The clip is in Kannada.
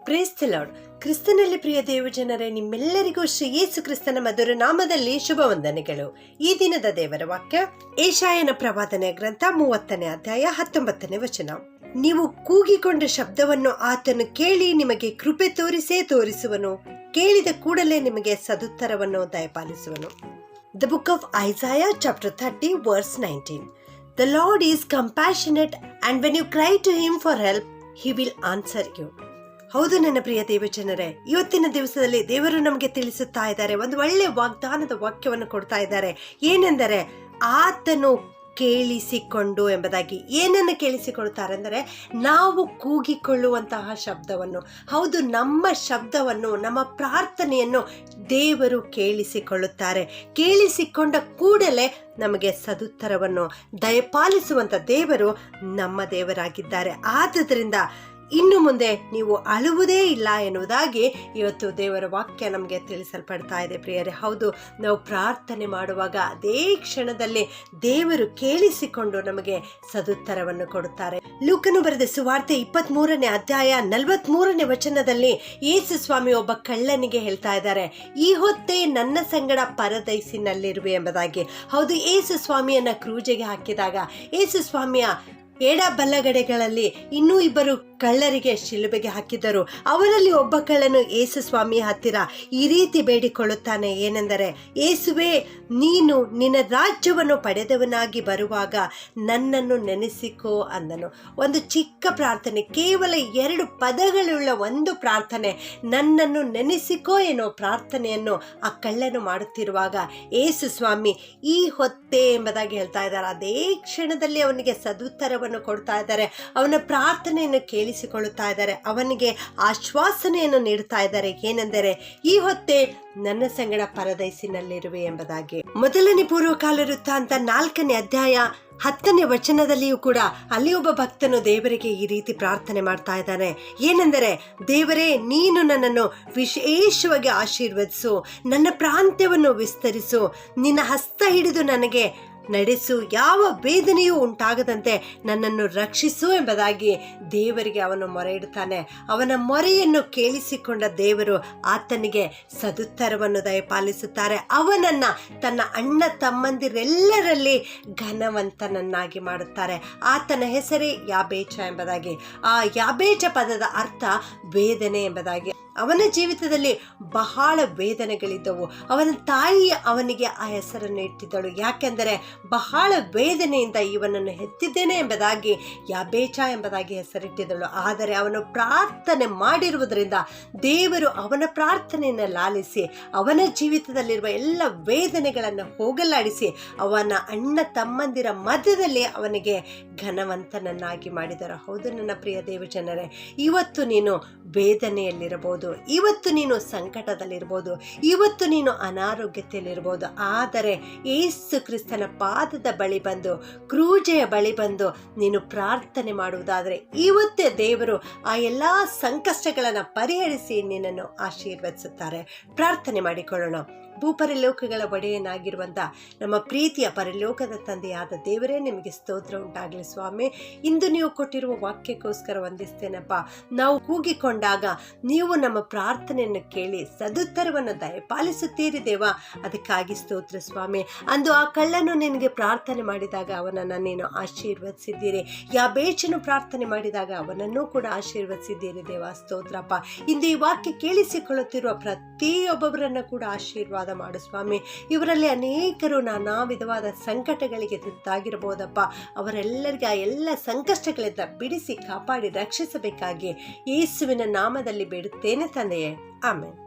Praise the lord. ಕ್ರಿಸ್ತನಲ್ಲಿ ಪ್ರಿಯ ದೇವಜನರೇ, ನಿಮ್ಮೆಲ್ಲರಿಗೂ ಶ್ರೀ ಯೇಸು ಕ್ರಿಸ್ತನ ಮಧುರ ನಾಮದಲ್ಲಿ ಶುಭ ವಂದನೆಗಳು. ಈ ದಿನದ ದೇವರ ವಾಕ್ಯ ಯೆಶಾಯನ ಪ್ರವಾದನೆಯ ಗ್ರಂಥ 30ನೇ ಅಧ್ಯಾಯ 19ನೇ ವಚನ. ನೀವು ಕೂಗಿಕೊಂಡ ಶಬ್ದವನ್ನು ಆತನು ಕೇಳಿ ನಿಮಗೆ ಕೃಪೆ ತೋರಿಸುವನು. ಕೇಳಿದ ಕೂಡಲೇ ನಿಮಗೆ ಸದುತ್ತರವನ್ನು ದಯಪಾಲಿಸುವನು. The book of Isaiah chapter 30 verse 19. The Lord is compassionate and when you cry to him for help, he will answer you. ಹೌದು ನನ್ನ ಪ್ರಿಯ ದೇವಜನರೇ, ಇವತ್ತಿನ ದಿವಸದಲ್ಲಿ ದೇವರು ನಮಗೆ ತಿಳಿಸುತ್ತಾ ಇದ್ದಾರೆ, ಒಂದು ಒಳ್ಳೆಯ ವಾಗ್ದಾನದ ವಾಕ್ಯವನ್ನು ಕೊಡ್ತಾ ಇದ್ದಾರೆ. ಏನೆಂದರೆ ಆತನು ಕೇಳಿಸಿಕೊಂಡು ಎಂಬುದಾಗಿ. ಏನನ್ನು ಕೇಳಿಸಿಕೊಳ್ತಾರೆ ಅಂದರೆ ನಾವು ಕೂಗಿಕೊಳ್ಳುವಂತಹ ಶಬ್ದವನ್ನು. ಹೌದು, ನಮ್ಮ ಶಬ್ದವನ್ನು, ನಮ್ಮ ಪ್ರಾರ್ಥನೆಯನ್ನು ದೇವರು ಕೇಳಿಸಿಕೊಳ್ಳುತ್ತಾರೆ. ಕೇಳಿಸಿಕೊಂಡ ಕೂಡಲೇ ನಮಗೆ ಸದುತ್ತರವನ್ನು ದಯಪಾಲಿಸುವಂಥ ದೇವರು ನಮ್ಮ ದೇವರಾಗಿದ್ದಾರೆ. ಆದುದರಿಂದ ಇನ್ನು ಮುಂದೆ ನೀವು ಅಳುವುದೇ ಇಲ್ಲ ಎನ್ನುವುದಾಗಿ ಇವತ್ತು ದೇವರ ವಾಕ್ಯ ನಮಗೆ ತಿಳಿಸಲ್ಪಡ್ತಾ ಇದೆ. ಪ್ರಿಯರೇ, ಹೌದು, ನಾವು ಪ್ರಾರ್ಥನೆ ಮಾಡುವಾಗ ಅದೇ ಕ್ಷಣದಲ್ಲಿ ದೇವರು ಕೇಳಿಸಿಕೊಂಡು ನಮಗೆ ಸದುತ್ತರವನ್ನು ಕೊಡುತ್ತಾರೆ. ಲೂಕನು ಬರೆದ ಸುವಾರ್ತೆ 23ನೇ ಅಧ್ಯಾಯ 43ನೇ ವಚನದಲ್ಲಿ ಯೇಸು ಸ್ವಾಮಿ ಒಬ್ಬ ಕಳ್ಳನಿಗೆ ಹೇಳ್ತಾ ಇದ್ದಾರೆ, ಈ ಹೊತ್ತೇ ನನ್ನ ಸಂಗಡ ಪರದೈಸಿನಲ್ಲಿರುವೆ ಎಂಬುದಾಗಿ. ಹೌದು, ಯೇಸು ಸ್ವಾಮಿಯನ್ನ ಕ್ರೂಜೆಗೆ ಹಾಕಿದಾಗ ಯೇಸು ಸ್ವಾಮಿಯ ಎಡ ಬಲಗಡೆಗಳಲ್ಲಿ ಇನ್ನೂ ಇಬ್ಬರು ಕಳ್ಳರಿಗೆ ಶಿಲುಬೆಗೆ ಹಾಕಿದ್ದರು. ಅವರಲ್ಲಿ ಒಬ್ಬ ಕಳ್ಳನು ಯೇಸು ಸ್ವಾಮಿಯ ಹತ್ತಿರ ಈ ರೀತಿ ಬೇಡಿಕೊಳ್ಳುತ್ತಾನೆ, ಏನೆಂದರೆ, ಯೇಸುವೇ, ನೀನು ನಿನ್ನ ರಾಜ್ಯವನ್ನು ಪಡೆದವನಾಗಿ ಬರುವಾಗ ನನ್ನನ್ನು ನೆನೆಸಿಕೋ ಅಂದನು. ಒಂದು ಚಿಕ್ಕ ಪ್ರಾರ್ಥನೆ, ಕೇವಲ 2 ಪದಗಳುಳ್ಳ ಒಂದು ಪ್ರಾರ್ಥನೆ, ನನ್ನನ್ನು ನೆನೆಸಿಕೋ ಎನ್ನುವ ಪ್ರಾರ್ಥನೆಯನ್ನು ಆ ಕಳ್ಳನು ಮಾಡುತ್ತಿರುವಾಗ ಯೇಸು ಸ್ವಾಮಿ ಈ ಹೊತ್ತೇ ಎಂಬುದಾಗಿ ಹೇಳ್ತಾ ಇದ್ದಾರೆ. ಅದೇ ಕ್ಷಣದಲ್ಲಿ ಅವನಿಗೆ ಸದುತ್ತರವನ್ನು ಕೊಡ್ತಾ ಇದ್ದಾರೆ. ಅವನ ಪ್ರಾರ್ಥನೆಯನ್ನು ಕೇಳಿಸಿಕೊಳ್ಳುತ್ತಾ ಇದ್ದಾರೆ. ಅವನಿಗೆ ಆಶ್ವಾಸನೆಯನ್ನು ನೀಡುತ್ತಾ ಇದ್ದಾರೆ. ಏನೆಂದರೆ, ಈ ಹೊತ್ತೇ ನನ್ನ ಸಂಗಡ ಪರದೈಸಿನಲ್ಲಿರುವೆ ಎಂಬುದಾಗಿ. ಮೊದಲನೇ ಪೂರ್ವಕಾಲ ವೃತ್ತಾಂತ 4ನೇ ಅಧ್ಯಾಯ 10ನೇ ವಚನದಲ್ಲಿಯೂ ಕೂಡ ಅಲ್ಲಿ ಒಬ್ಬ ಭಕ್ತನು ದೇವರಿಗೆ ಈ ರೀತಿ ಪ್ರಾರ್ಥನೆ ಮಾಡ್ತಾ ಇದ್ದಾನೆ. ಏನೆಂದರೆ, ದೇವರೇ, ನೀನು ನನ್ನನ್ನು ವಿಶೇಷವಾಗಿ ಆಶೀರ್ವದಿಸು, ನನ್ನ ಪ್ರಾಂತ್ಯವನ್ನು ವಿಸ್ತರಿಸು, ನಿನ್ನ ಹಸ್ತ ಹಿಡಿದು ನನಗೆ ನಡೆಸು, ಯಾವ ವೇದನೆಯೂ ಉಂಟಾಗದಂತೆ ನನ್ನನ್ನು ರಕ್ಷಿಸು ಎಂಬುದಾಗಿ ದೇವರಿಗೆ ಅವನು ಮೊರೆ ಇಡುತ್ತಾನೆ. ಅವನ ಮೊರೆಯನ್ನು ಕೇಳಿಸಿಕೊಂಡ ದೇವರು ಆತನಿಗೆ ಸದುತ್ತರವನ್ನು ದಯಪಾಲಿಸುತ್ತಾರೆ. ಅವನನ್ನು ತನ್ನ ಅಣ್ಣ ತಮ್ಮಂದಿರೆಲ್ಲರಲ್ಲಿ ಘನವಂತನನ್ನಾಗಿ ಮಾಡುತ್ತಾರೆ. ಆತನ ಹೆಸರೇ ಯಾಬೇಚ ಎಂಬುದಾಗಿ. ಆ ಯಾಬೇಚ ಪದದ ಅರ್ಥ ವೇದನೆ ಎಂಬುದಾಗಿ. ಅವನ ಜೀವಿತದಲ್ಲಿ ಬಹಳ ವೇದನೆಗಳಿದ್ದವು. ಅವನ ತಾಯಿ ಅವನಿಗೆ ಆ ಹೆಸರನ್ನು ಇಟ್ಟಿದ್ದಳು. ಯಾಕೆಂದರೆ ಬಹಳ ವೇದನೆಯಿಂದ ಇವನನ್ನು ಹೆತ್ತಿದ್ದೇನೆ ಎಂಬುದಾಗಿ ಯಾಬೇಚ ಎಂಬುದಾಗಿ ಹೆಸರಿಟ್ಟಿದ್ದಳು. ಆದರೆ ಅವನು ಪ್ರಾರ್ಥನೆ ಮಾಡಿರುವುದರಿಂದ ದೇವರು ಅವನ ಪ್ರಾರ್ಥನೆಯನ್ನು ಲಾಲಿಸಿ ಅವನ ಜೀವಿತದಲ್ಲಿರುವ ಎಲ್ಲ ವೇದನೆಗಳನ್ನು ಹೋಗಲಾಡಿಸಿ ಅವನ ಅಣ್ಣ ತಮ್ಮಂದಿರ ಮಧ್ಯದಲ್ಲಿ ಅವನಿಗೆ ಘನವಂತನನ್ನಾಗಿ ಮಾಡಿದರು. ಹೌದು ನನ್ನ ಪ್ರಿಯ ದೇವಜನರೇ, ಇವತ್ತು ನೀನು ವೇದನೆಯಲ್ಲಿರಬಹುದು, ಇವತ್ತು ನೀನು ಸಂಕಟದಲ್ಲಿರ್ಬೋದು, ಇವತ್ತು ನೀನು ಅನಾರೋಗ್ಯತೆಯಲ್ಲಿರ್ಬೋದು. ಆದರೆ ಯೇಸು ಕ್ರಿಸ್ತನ ಪಾದದ ಬಳಿ ಬಂದು, ಕ್ರೂಜೆಯ ಬಳಿ ಬಂದು ನೀನು ಪ್ರಾರ್ಥನೆ ಮಾಡುವುದಾದರೆ ಇವತ್ತೇ ದೇವರು ಆ ಎಲ್ಲ ಸಂಕಷ್ಟಗಳನ್ನು ಪರಿಹರಿಸಿ ನಿನ್ನನ್ನು ಆಶೀರ್ವದಿಸುತ್ತಾರೆ. ಪ್ರಾರ್ಥನೆ ಮಾಡಿಕೊಳ್ಳೋಣ. ಭೂಪರಲೋಕಗಳ ಒಡೆಯನಾಗಿರುವಂಥ ನಮ್ಮ ಪ್ರೀತಿಯ ಪರಲೋಕದ ತಂದೆಯಾದ ದೇವರೇ, ನಿಮಗೆ ಸ್ತೋತ್ರ ಉಂಟಾಗಲಿ ಸ್ವಾಮಿ. ಇಂದು ನೀವು ಕೊಟ್ಟಿರುವ ವಾಕ್ಯಕ್ಕೋಸ್ಕರ ವಂದಿಸ್ತೇನಪ್ಪ. ನಾವು ಕೂಗಿಕೊಂಡಾಗ ನೀವು ನಮ್ಮ ಪ್ರಾರ್ಥನೆಯನ್ನು ಕೇಳಿ ಸದುತ್ತರವನ್ನು ದಯಪಾಲಿಸುತ್ತೀರಿ ದೇವ, ಅದಕ್ಕಾಗಿ ಸ್ತೋತ್ರ ಸ್ವಾಮಿ. ಅಂದು ಆ ಕಳ್ಳನು ನಿನಗೆ ಪ್ರಾರ್ಥನೆ ಮಾಡಿದಾಗ ಅವನನ್ನು ನೀನು ಆಶೀರ್ವದಿಸಿದ್ದೀರಿ. ಯಾಬೇಚನು ಪ್ರಾರ್ಥನೆ ಮಾಡಿದಾಗ ಅವನನ್ನು ಕೂಡ ಆಶೀರ್ವದಿಸಿದ್ದೀರಿ ದೇವ, ಸ್ತೋತ್ರಪ್ಪ. ಇಂದು ಈ ವಾಕ್ಯ ಕೇಳಿಸಿಕೊಳ್ಳುತ್ತಿರುವ ಪ್ರತಿಯೊಬ್ಬೊಬ್ಬರನ್ನು ಕೂಡ ಆಶೀರ್ವಾದ ಮಾಡು ಸ್ವಾಮಿ. ಇವರಲ್ಲಿ ಅನೇಕರು ನಾನಾ ವಿಧವಾದ ಸಂಕಟಗಳಿಗೆ ತುತ್ತಾಗಿರಬಹುದಪ್ಪ. ಅವರೆಲ್ಲರಿಗೆ ಆ ಎಲ್ಲ ಸಂಕಷ್ಟಗಳಿಂದ ಬಿಡಿಸಿ ಕಾಪಾಡಿ ರಕ್ಷಿಸಬೇಕಾಗಿ ಯೇಸುವಿನ ನಾಮದಲ್ಲಿ ಬೇಡುತ್ತೇನೆ ತಂದೆಯೇ, ಆಮೆನ್.